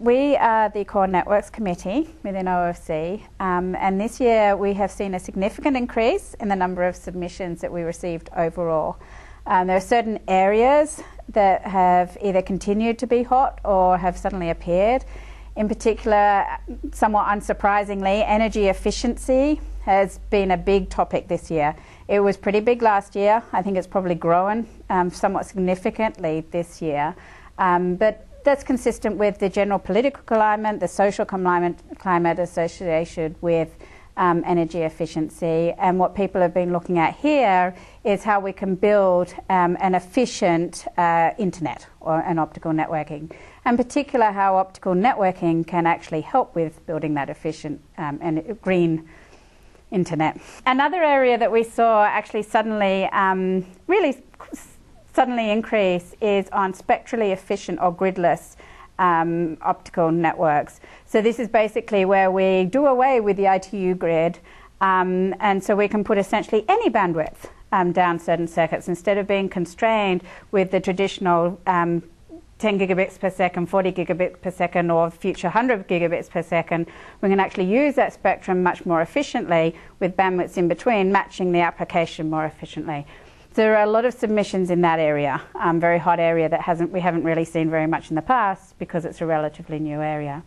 We are the Core Networks Committee within OFC, and this year we have seen a significant increase in the number of submissions that we received overall. There are certain areas that have either continued to be hot or have suddenly appeared. In particular, somewhat unsurprisingly, energy efficiency has been a big topic this year. It was pretty big last year. I think it's probably grown somewhat significantly this year. But that's consistent with the general political climate, the social climate associated with energy efficiency. And what people have been looking at here is how we can build an efficient internet or an optical networking. In particular, how optical networking can actually help with building that efficient and green internet. Another area that we saw actually suddenly, really suddenly increase is on spectrally efficient or gridless optical networks. So this is basically where we do away with the ITU grid, and so we can put essentially any bandwidth down certain circuits instead of being constrained with the traditional 10 gigabits per second, 40 gigabits per second, or future 100 gigabits per second. We can actually use that spectrum much more efficiently with bandwidths in between, matching the application more efficiently. So there are a lot of submissions in that area, very hot area that we haven't really seen very much in the past because it's a relatively new area.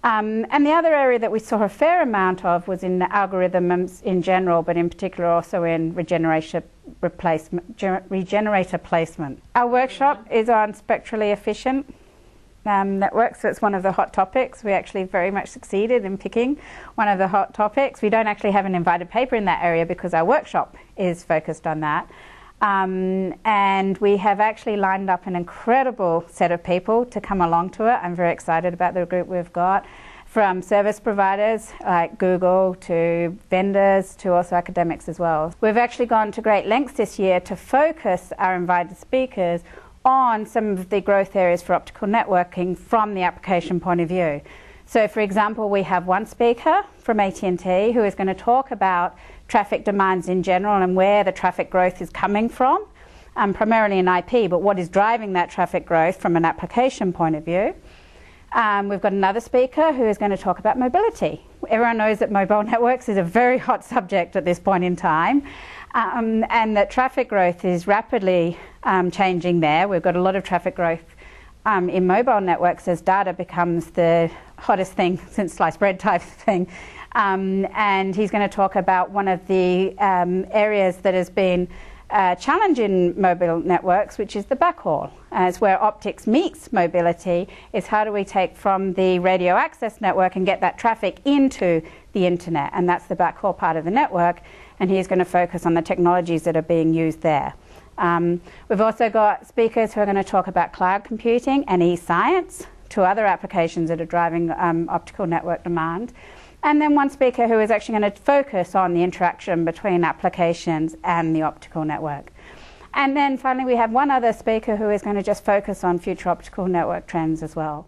And the other area that we saw a fair amount of was in the algorithms in general, but in particular also in regenerator placement. Our workshop is on spectrally efficient networks, so it's one of the hot topics. We actually very much succeeded in picking one of the hot topics. We don't actually have an invited paper in that area because our workshop is focused on that. And we have actually lined up an incredible set of people to come along to it. I'm very excited about the group we've got, from service providers like Google to vendors to also academics as well. We've actually gone to great lengths this year to focus our invited speakers on some of the growth areas for optical networking from the application point of view. So for example, we have one speaker from AT&T who is going to talk about traffic demands in general and where the traffic growth is coming from, primarily in IP, but what is driving that traffic growth from an application point of view. We've got another speaker who is going to talk about mobility. Everyone knows that mobile networks is a very hot subject at this point in time, and that traffic growth is rapidly changing there. We've got a lot of traffic growth in mobile networks as data becomes the hottest thing since sliced bread type thing. And he's going to talk about one of the areas that has been challenge in mobile networks, which is the backhaul. It's where optics meets mobility, is how do we take from the radio access network and get that traffic into the internet, and that's the backhaul part of the network, and he's going to focus on the technologies that are being used there. We've also got speakers who are going to talk about cloud computing and e-science, two other applications that are driving optical network demand. And then one speaker who is actually going to focus on the interaction between applications and the optical network. And then finally we have one other speaker who is going to just focus on future optical network trends as well.